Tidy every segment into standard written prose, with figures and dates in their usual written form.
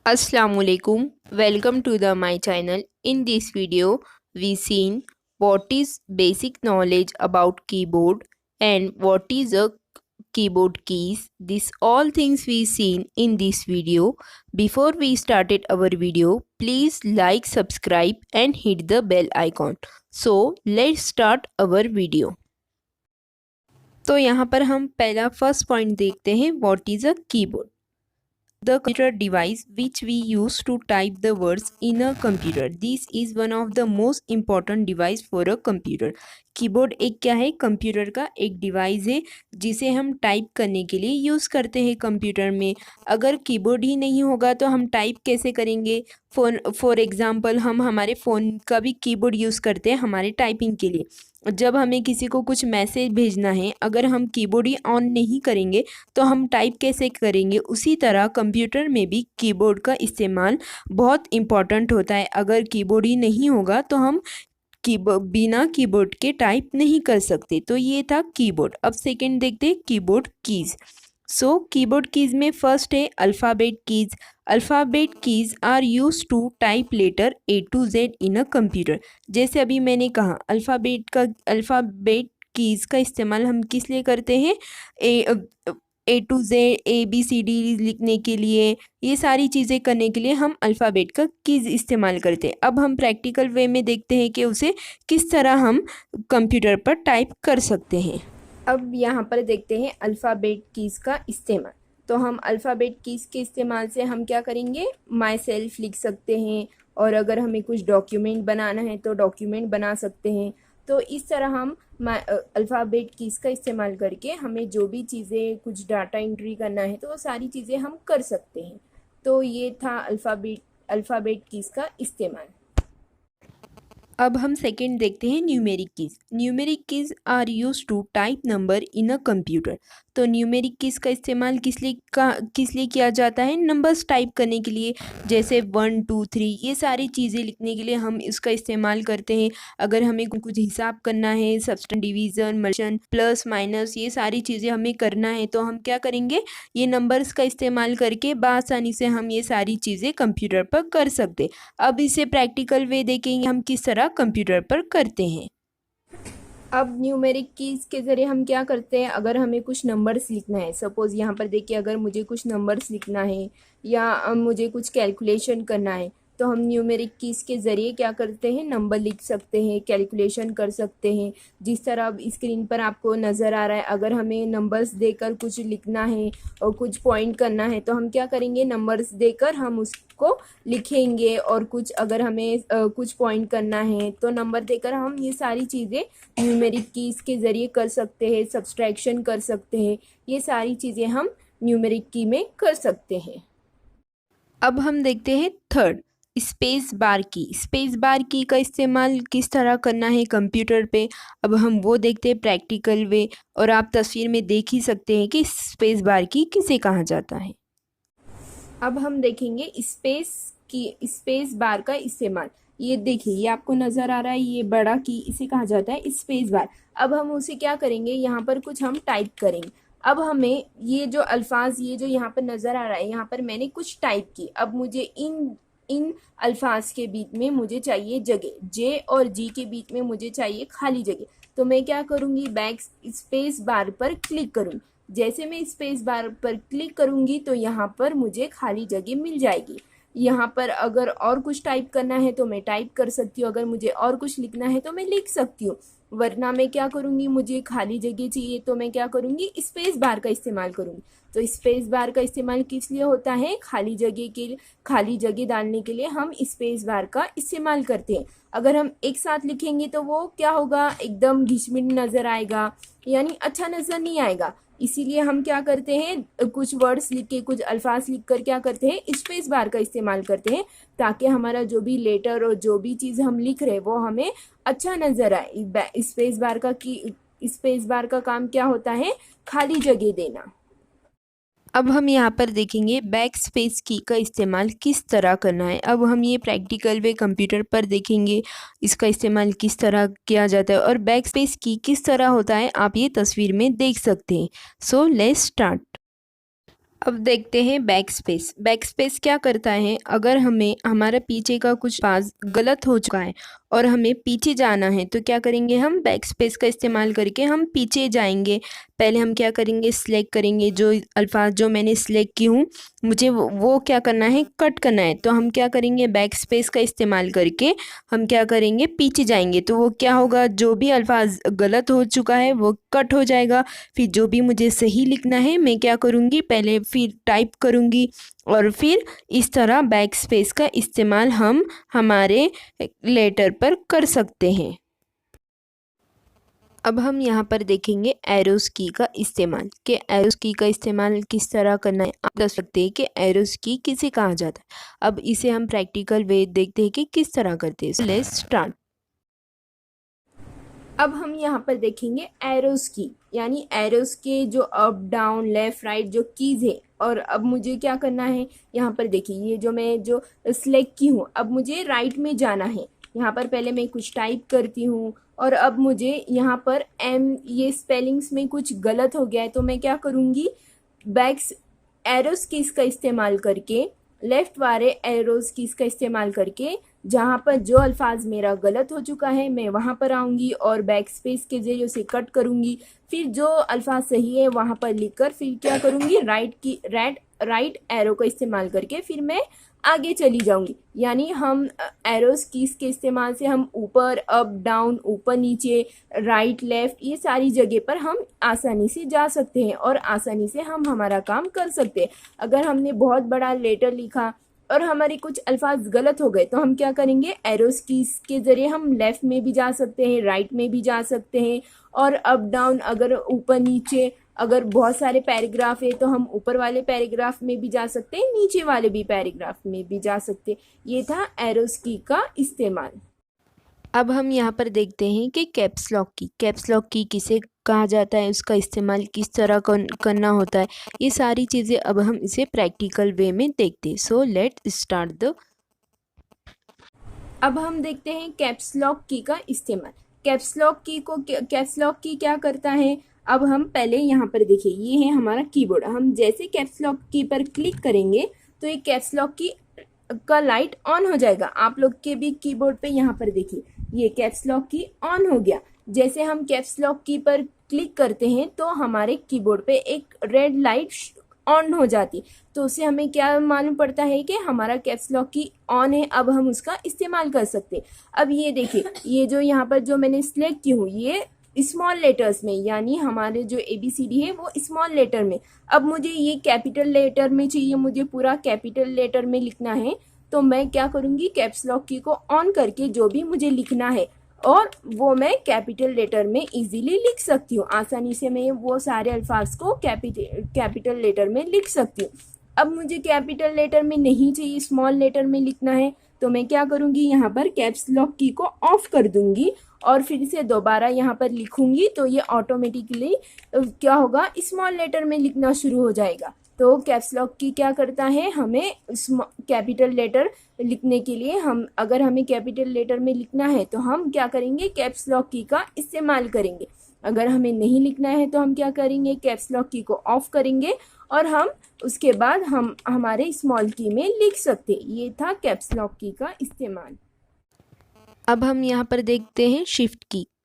Assalamualaikum. Welcome to the my channel. In this video, we seen what is basic knowledge about keyboard and what is a keyboard keys. This all things we seen in this video. Before we started our video, please like, subscribe and hit the bell icon. So let's start our video. तो यहाँ पर हम पहला first point देखते हैं what is a keyboard. The computer device which we use to type the words in a computer. This is one of the most important device for a computer. Keyboard एक क्या है, computer का एक device है जिसे हम type करने के लिए यूज़ करते हैं कंप्यूटर में. अगर कीबोर्ड ही नहीं होगा तो हम टाइप कैसे करेंगे. फॉर एग्ज़ाम्पल हम हमारे फ़ोन का भी कीबोर्ड यूज़ करते हैं हमारे टाइपिंग के लिए. जब हमें किसी को कुछ मैसेज भेजना है, अगर हम कीबोर्ड ही ऑन नहीं करेंगे तो हम टाइप कैसे करेंगे. उसी तरह कंप्यूटर में भी कीबोर्ड का इस्तेमाल बहुत इम्पॉर्टेंट होता है. अगर कीबोर्ड ही नहीं होगा तो हम बिना कीबोर्ड के टाइप नहीं कर सकते. तो ये था कीबोर्ड. अब सेकंड देखते हैं keyboard keys. So keyboard keys में फर्स्ट है alphabet keys. Alphabet keys are use to type letter A to Z in a computer. जैसे अभी मैंने कहा अल्फ़ाबेट कीज़ का इस्तेमाल हम किस लिए करते हैं, A to Z ABCD लिखने के लिए, ये सारी चीज़ें करने के लिए हम अल्फ़ाबेट का कीज़ इस्तेमाल करते हैं. अब हम प्रैक्टिकल वे में देखते हैं कि उसे किस तरह हम कंप्यूटर पर टाइप कर सकते हैं. अब यहाँ पर देखते हैं अल्फ़ाबेट कीज़ का इस्तेमाल. तो हम अल्फ़ाबेट कीज़ के इस्तेमाल से हम क्या करेंगे, माई सेल्फ लिख सकते हैं, और अगर हमें कुछ डॉक्यूमेंट बनाना है तो डॉक्यूमेंट बना सकते हैं. तो इस तरह हम अल्फ़ाबेट कीज़ का इस्तेमाल करके हमें जो भी चीज़ें, कुछ डाटा एंट्री करना है तो वो सारी चीज़ें हम कर सकते हैं. तो ये था अल्फ़ाबेट कीज़ का इस्तेमाल. अब हम सेकंड देखते हैं numeric keys. Numeric keys are use to type number in a computer. तो न्यूमेरिक कीज़ का इस्तेमाल किस लिए किया जाता है, नंबर्स टाइप करने के लिए. जैसे 1 2 3 ये सारी चीज़ें लिखने के लिए हम इसका इस्तेमाल करते हैं. अगर हमें कुछ हिसाब करना है, subtraction, division, multiplication, plus minus, ये सारी चीज़ें हमें करना है तो हम क्या करेंगे, ये नंबर्स का इस्तेमाल करके बआसानी से हम ये सारी चीज़ें कंप्यूटर पर कर सकते. अब इसे प्रैक्टिकल वे देखेंगे हम किस तरह कंप्यूटर पर करते हैं. अब न्यूमेरिक कीज़ के ज़रिए हम क्या करते हैं, अगर हमें कुछ नंबर्स लिखना है, सपोज़ यहाँ पर देखिए अगर मुझे कुछ नंबर्स लिखना है या मुझे कुछ कैलकुलेशन करना है तो हम न्यूमेरिक कीज़ के ज़रिए क्या करते हैं, नंबर लिख सकते हैं, कैलकुलेशन कर सकते हैं. जिस तरह अब स्क्रीन पर आपको नज़र आ रहा है, अगर हमें नंबर्स देकर कुछ लिखना है और कुछ पॉइंट करना है तो हम क्या करेंगे, नंबर्स देकर हम उसको लिखेंगे. और कुछ अगर हमें कुछ पॉइंट करना है तो नंबर देकर हम ये सारी चीज़ें न्यूमेरिक कीज़ के ज़रिए कर सकते हैं. सब्सट्रैक्शन कर सकते हैं, ये सारी चीज़ें हम न्यूमेरिक की में कर सकते हैं. अब हम देखते हैं थर्ड स्पेस बार की. स्पेस बार की का इस्तेमाल किस तरह करना है कंप्यूटर पे, अब हम वो देखते हैं प्रैक्टिकल वे. और आप तस्वीर में देख ही सकते हैं कि स्पेस बार की किसे कहा जाता है. अब हम देखेंगे स्पेस बार का इस्तेमाल. ये देखिए, ये आपको नज़र आ रहा है, ये बड़ा की, इसे कहा जाता है स्पेस बार. अब हम उसे क्या करेंगे, यहाँ पर कुछ हम टाइप करेंगे. अब हमें ये जो अल्फाज, ये जो यहाँ पर नज़र आ रहा है, यहाँ पर मैंने कुछ टाइप की. अब मुझे इन इन अल्फाज के बीच में मुझे चाहिए जगह, जे और जी के बीच में मुझे चाहिए खाली जगह. तो मैं क्या करूँगी, बैक स्पेस बार पर क्लिक करूँगी. जैसे मैं स्पेस बार पर क्लिक करूँगी तो यहाँ पर मुझे खाली जगह मिल जाएगी. यहाँ पर अगर और कुछ टाइप करना है तो मैं टाइप कर सकती हूँ, अगर मुझे और कुछ लिखना है तो मैं लिख सकती हूँ. वरना मैं क्या करूँगी, मुझे खाली जगह चाहिए तो मैं क्या करूँगी, स्पेस बार का इस्तेमाल करूँगी. तो स्पेस बार का इस्तेमाल किस लिए होता है, खाली जगह डालने के लिए हम स्पेस बार का इस्तेमाल करते हैं. अगर हम एक साथ लिखेंगे तो वो क्या होगा, एकदम घिसमिट नज़र आएगा, यानी अच्छा नज़र नहीं आएगा. इसीलिए हम क्या करते हैं, कुछ वर्ड्स लिख के, कुछ अल्फाज लिख कर क्या करते हैं, स्पेस बार का इस्तेमाल करते हैं, ताकि हमारा जो भी लेटर और जो भी चीज़ हम लिख रहे हैं वो हमें अच्छा नज़र आए. स्पेस बार का काम क्या होता है, खाली जगह देना. अब हम यहाँ पर देखेंगे बैक स्पेस की का इस्तेमाल किस तरह करना है. अब हम ये प्रैक्टिकल वे कंप्यूटर पर देखेंगे इसका इस्तेमाल किस तरह किया जाता है और बैक स्पेस की किस तरह होता है, आप ये तस्वीर में देख सकते हैं. So let's start. अब देखते हैं बैक स्पेस। बैक स्पेस क्या करता है, अगर हमें हमारा पीछे का कुछ पास गलत हो चुका है और हमें पीछे जाना है तो क्या करेंगे, हम बैक स्पेस का इस्तेमाल करके हम पीछे जाएंगे। पहले हम क्या करेंगे, सिलेक्ट करेंगे जो अल्फाज जो मैंने सिलेक्ट की हूँ, मुझे वो क्या करना है, कट करना है। तो हम क्या करेंगे, बैक स्पेस का इस्तेमाल करके हम क्या करेंगे, पीछे जाएंगे। तो वो क्या होगा, जो भी अल्फाज गलत हो चुका है वो कट हो जाएगा। फिर जो भी मुझे सही लिखना है मैं क्या करूँगी, पहले फिर टाइप करूँगी और फिर इस तरह बैक स्पेस का इस्तेमाल हम हमारे लेटर पर कर सकते हैं। अब हम यहाँ पर देखेंगे एरोस की का इस्तेमाल, कि एरोस की का इस्तेमाल किस तरह करना है। आप बता सकते हैं कि एरोस की किसे कहा जाता है। अब इसे हम प्रैक्टिकल वे देखते हैं कि किस तरह करते हैं। Let's start. अब हम यहाँ पर देखेंगे एरोस की, यानी एरोस के जो अप डाउन लेफ़्ट राइट जो कीज़ है। और अब मुझे क्या करना है, यहाँ पर देखिए ये जो मैं जो सिलेक्ट की हूँ, अब मुझे राइट में जाना है। यहाँ पर पहले मैं कुछ टाइप करती हूँ और अब मुझे यहाँ पर एम ये स्पेलिंग्स में कुछ गलत हो गया है, तो मैं क्या करूँगी, बैक्स एरोस कीज का इस्तेमाल करके, लेफ्ट वाले एरोस कीज का इस्तेमाल करके जहाँ पर जो अल्फाज मेरा गलत हो चुका है मैं वहाँ पर आऊँगी और बैक स्पेस के जरिए उसे कट करूँगी। फिर जो अल्फाज सही है वहाँ पर लिखकर फिर क्या करूँगी, राइट एरो का इस्तेमाल करके फिर मैं आगे चली जाऊँगी। यानी हम एरोस कीज के इस्तेमाल से हम ऊपर अप डाउन, ऊपर नीचे, राइट लेफ्ट, ये सारी जगह पर हम आसानी से जा सकते हैं और आसानी से हम हमारा काम कर सकते हैं। अगर हमने बहुत बड़ा लेटर लिखा और हमारे कुछ अल्फाज गलत हो गए तो हम क्या करेंगे, एरोस कीज के ज़रिए हम लेफ़्ट में भी जा सकते हैं, राइट में भी जा सकते हैं और अप डाउन, अगर ऊपर नीचे, अगर बहुत सारे पैराग्राफ है तो हम ऊपर वाले पैराग्राफ में भी जा सकते हैं, नीचे वाले भी पैराग्राफ में भी जा सकते हैं। ये था एरोस की का इस्तेमाल। अब हम यहाँ पर देखते हैं कि कैप्स लॉक की किसे कहा जाता है, उसका इस्तेमाल किस तरह करना होता है। ये सारी चीज़ें अब हम इसे प्रैक्टिकल वे में देखते हैं। So let start the. अब हम देखते हैं कैप्स लॉक की का इस्तेमाल। कैप्स लॉक की क्या करता है, अब हम पहले यहाँ पर देखिए, ये है हमारा कीबोर्ड। हम जैसे कैप्स लॉक की पर क्लिक करेंगे तो ये कैप्स लॉक की का लाइट ऑन हो जाएगा। आप लोग के भी कीबोर्ड पे यहाँ पर देखिए, ये कैप्स लॉक की ऑन हो गया। जैसे हम कैप्स लॉक की पर क्लिक करते हैं तो हमारे कीबोर्ड पे एक रेड लाइट ऑन हो जाती, तो उससे हमें क्या मालूम पड़ता है कि हमारा कैप्स लॉक की ऑन है, अब हम उसका इस्तेमाल कर सकते हैं। अब ये देखिए, ये जो यहाँ पर जो मैंने सिलेक्ट की हूँ ये स्मॉल लेटर्स में, यानी हमारे जो ABCD है वो स्मॉल लेटर में। अब मुझे ये कैपिटल लेटर में चाहिए, मुझे पूरा कैपिटल लेटर में लिखना है, तो मैं क्या करूँगी, कैप्स लॉक की को ऑन करके जो भी मुझे लिखना है और वो मैं कैपिटल लेटर में इजीली लिख सकती हूँ। आसानी से मैं वो सारे अल्फाज को कैपिटल लेटर में लिख सकती हूँ। अब मुझे कैपिटल लेटर में नहीं चाहिए, स्मॉल लेटर में लिखना है, तो मैं क्या करूँगी, यहाँ पर कैप्स लॉक की को ऑफ कर दूँगी और फिर से दोबारा यहाँ पर लिखूँगी तो ये ऑटोमेटिकली क्या होगा, स्मॉल लेटर में लिखना शुरू हो जाएगा। तो कैप्स लॉक की क्या करता है, हमें कैपिटल लेटर लिखने के लिए, हम अगर हमें कैपिटल लेटर में लिखना है तो हम क्या करेंगे, कैप्स लॉक की का इस्तेमाल करेंगे। अगर हमें नहीं लिखना है तो हम क्या करेंगे, कैप्स लॉक की को ऑफ करेंगे और हम उसके बाद हम हमारे स्मॉल की में लिख सकते। ये था कैप्स लॉक की का इस्तेमाल। अब हम यहाँ पर देखते हैं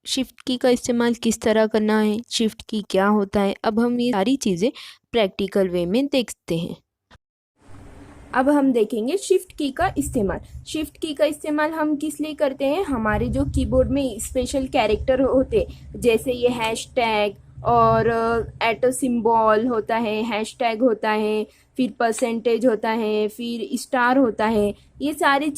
शिफ्ट की का इस्तेमाल किस तरह करना है, शिफ्ट की क्या होता है। अब हम ये सारी चीज़ें प्रैक्टिकल वे में देखते हैं। अब हम देखेंगे शिफ्ट की का इस्तेमाल। शिफ्ट की का इस्तेमाल हम किस लिए करते हैं, हमारे जो कीबोर्ड में स्पेशल कैरेक्टर होते, जैसे ये हैशटैग और एटो सिंबल होता है, हैशटैग होता है, फिर परसेंटेज होता है, फिर स्टार होता है, ये सारी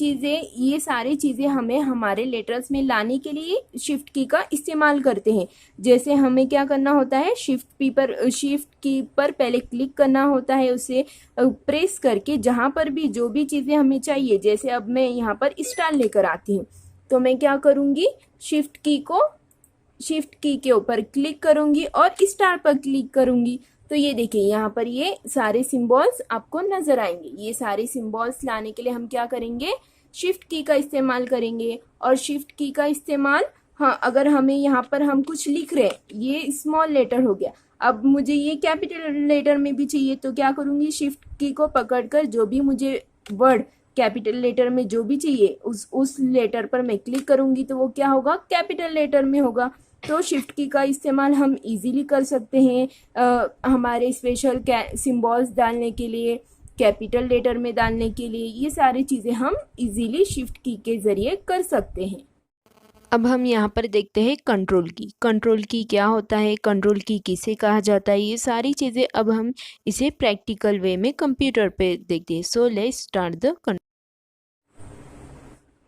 चीज़ें हमें हमारे लेटर्स में लाने के लिए शिफ्ट की का इस्तेमाल करते हैं। जैसे हमें क्या करना होता है, शिफ्ट की पर पहले क्लिक करना होता है, उसे प्रेस करके जहाँ पर भी जो भी चीज़ें हमें चाहिए, जैसे अब मैं यहाँ पर स्टार लेकर आती हूँ तो मैं क्या करूँगी, शिफ्ट की के ऊपर क्लिक करूंगी और स्टार पर क्लिक करूंगी तो ये देखिए यहाँ पर ये सारे सिंबल्स आपको नजर आएंगे। ये सारे सिंबल्स लाने के लिए हम क्या करेंगे, शिफ्ट की का इस्तेमाल करेंगे और शिफ्ट की का इस्तेमाल हाँ, अगर हमें यहाँ पर हम कुछ लिख रहे हैं, ये स्मॉल लेटर हो गया, अब मुझे ये कैपिटल लेटर में भी चाहिए, तो क्या करूँगी, शिफ्ट की को पकड़कर जो भी मुझे वर्ड कैपिटल लेटर में जो भी चाहिए उस लेटर पर मैं क्लिक करूँगी, तो वो क्या होगा, कैपिटल लेटर में होगा। तो शिफ्ट की का इस्तेमाल हम इजीली कर सकते हैं हमारे स्पेशल सिम्बॉल्स डालने के लिए, कैपिटल लेटर में डालने के लिए, ये सारी चीज़ें हम इजीली शिफ्ट की के ज़रिए कर सकते हैं। अब हम यहाँ पर देखते हैं कंट्रोल की। कंट्रोल की क्या होता है, कंट्रोल की किसे कहा जाता है, ये सारी चीज़ें अब हम इसे प्रैक्टिकल वे में कंप्यूटर पे देखते हैं। So let's start the control.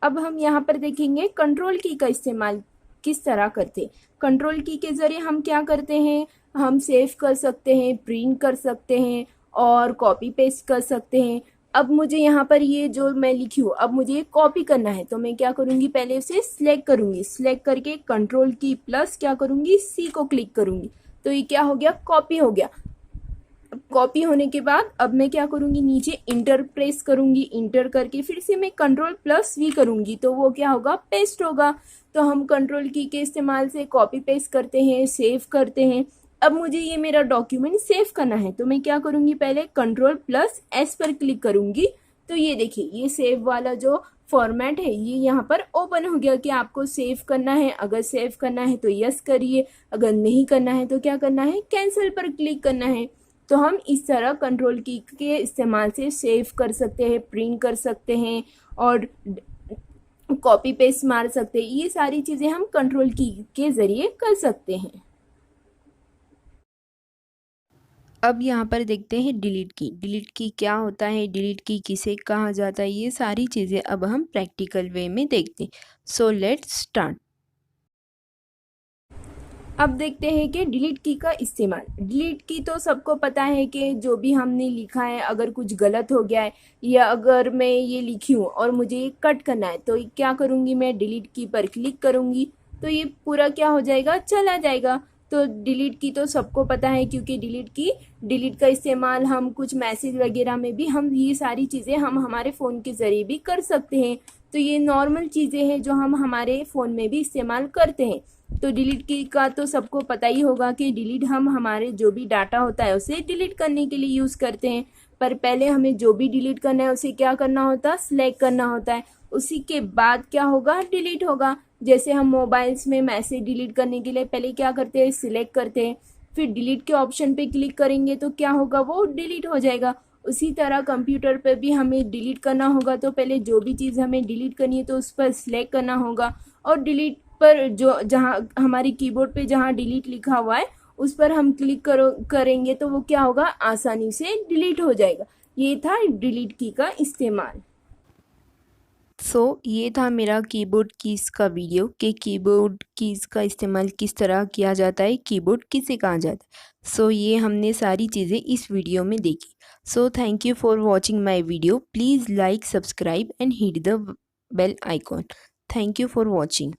अब हम यहाँ पर देखेंगे कंट्रोल की का इस्तेमाल किस तरह करते हैं। कंट्रोल की के ज़रिए हम क्या करते हैं, हम सेव कर सकते हैं, प्रिंट कर सकते हैं और कॉपी पेस्ट कर सकते हैं। अब मुझे यहाँ पर ये जो मैं लिखी हूँ, अब मुझे कॉपी करना है, तो मैं क्या करूँगी, पहले उसे सिलेक्ट करूँगी, सिलेक्ट करके कंट्रोल की प्लस क्या करूँगी, सी को क्लिक करूँगी, तो ये क्या हो गया, कॉपी हो गया। कॉपी होने के बाद अब मैं क्या करूँगी, नीचे इंटर प्रेस करूँगी, इंटर करके फिर से मैं कंट्रोल प्लस वी करूँगी, तो वो क्या होगा, पेस्ट होगा। तो हम कंट्रोल की के इस्तेमाल से कॉपी पेस्ट करते हैं, सेव करते हैं। अब मुझे ये मेरा डॉक्यूमेंट सेव करना है, तो मैं क्या करूँगी, पहले कंट्रोल प्लस एस पर क्लिक करूँगी, तो ये देखिए ये सेव वाला जो फॉर्मेट है ये यहाँ पर ओपन हो गया कि आपको सेव करना है। अगर सेव करना है तो यस करिए, अगर नहीं करना है तो क्या करना है, कैंसिल पर क्लिक करना है। तो हम इस तरह कंट्रोल की के इस्तेमाल से सेव कर सकते हैं, प्रिंट कर सकते हैं और कॉपी पेस्ट मार सकते हैं। ये सारी चीज़ें हम कंट्रोल की के ज़रिए कर सकते हैं। अब यहाँ पर देखते हैं डिलीट की। डिलीट की क्या होता है, डिलीट की किसे कहा जाता है, ये सारी चीज़ें अब हम प्रैक्टिकल वे में देखते हैं। So let's start. अब देखते हैं कि डिलीट की का इस्तेमाल। डिलीट की तो सबको पता है कि जो भी हमने लिखा है अगर कुछ गलत हो गया है या अगर मैं ये लिखी हूँ और मुझे ये कट करना है, तो क्या करूँगी, मैं डिलीट की पर क्लिक करूँगी, तो ये पूरा क्या हो जाएगा, चला जाएगा। तो डिलीट की तो सबको पता है, क्योंकि डिलीट का इस्तेमाल हम कुछ मैसेज वगैरह में भी हम ये सारी चीज़ें हम हमारे फ़ोन के ज़रिए भी कर सकते हैं। तो ये नॉर्मल चीज़ें हैं जो हम हमारे फ़ोन में भी इस्तेमाल करते हैं। तो डिलीट की का तो सबको पता ही होगा कि डिलीट हम हमारे जो भी डाटा होता है उसे डिलीट करने के लिए यूज़ करते हैं। पर पहले हमें जो भी डिलीट करना है उसे क्या करना होता है, सिलेक्ट करना होता है, उसी के बाद क्या होगा, डिलीट होगा। जैसे हम मोबाइल्स में मैसेज डिलीट करने के लिए पहले क्या करते हैं, सिलेक्ट करते हैं, फिर डिलीट के ऑप्शन पे क्लिक करेंगे तो क्या होगा, वो डिलीट हो जाएगा। उसी तरह कंप्यूटर पर भी हमें डिलीट करना होगा, तो पहले जो भी चीज़ हमें डिलीट करनी है तो उस पर सिलेक्ट करना होगा और डिलीट पर जो जहाँ हमारी कीबोर्ड पे जहाँ डिलीट लिखा हुआ है उस पर हम क्लिक करेंगे तो वो क्या होगा, आसानी से डिलीट हो जाएगा। ये था डिलीट की का इस्तेमाल। ये था मेरा कीबोर्ड कीज़ का वीडियो कि कीबोर्ड कीज़ का इस्तेमाल किस तरह किया जाता है, कीबोर्ड किसे कहा जाता है। ये हमने सारी चीज़ें इस वीडियो में देखी। Thank you for watching my video. Please like, subscribe and hit the bell icon. Thank you for watching.